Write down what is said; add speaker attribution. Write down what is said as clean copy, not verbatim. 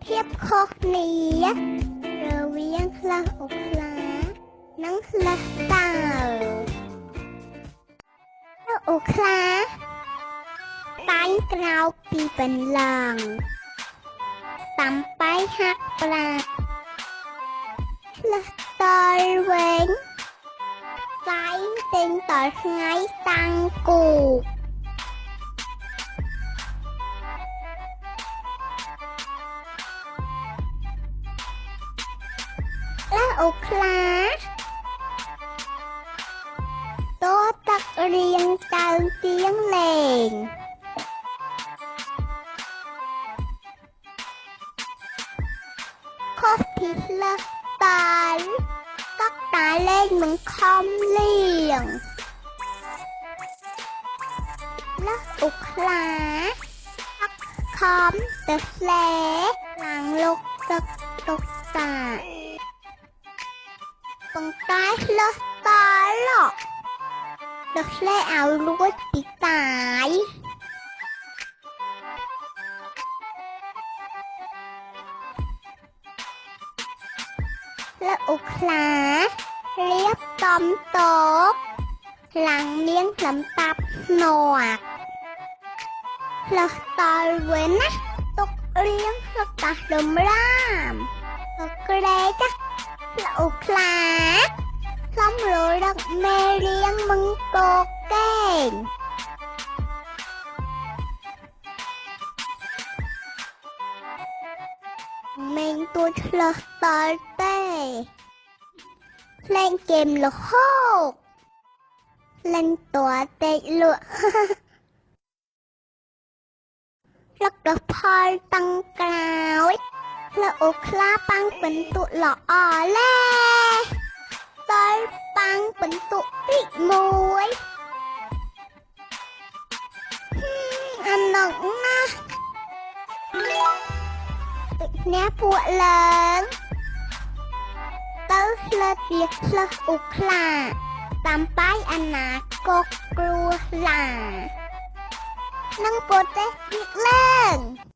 Speaker 1: ភាពខុសគ្នារវាងខ្លះអូខ្លានិងខ្លះតើអូខ្លាបាញ់ក្រោកពីបន្លងតាមបាយហាក់ប្រាខ្លះតល់វិញបាញ់ទិញតល់ថ្ងៃតាំងគូអូខ្លាតោទឹករៀងតើទៀងលេងខុសពីលើតើកកតាលេងមិនខំលៀងលើអូខ្លាខំទៅលេឡាងលោកទឹកទុកតាបង្កាយលើសតលដឹកស្លេឲ្យរួចពីតាយលើអូខ្លារៀបតំតបឡាំងនាងលំតាប់នាក់លើសតលវិញណាទុករៀងលើតាស់លំរាមទៅក្រែចាអូខ្លាសំររឹកមេរៀងមង្កកែងមេងទួឆ្លោះតល់ទេលេងเกมលហោកលេងតួតេលក់លកដល់ផលតាំងក្រោយលើអូខ្លាប៉ាំងពិន្ទុល្អលេតើប៉ាំងពិន្ទុទី1អាណុកណាទឹកអ្នកពួកឡើងទៅឆ្លើទៀតឆ្លើអូខ្លាតាមបាយអនាគតគ្រួឡានឹងប្រទេសទៀតឡើង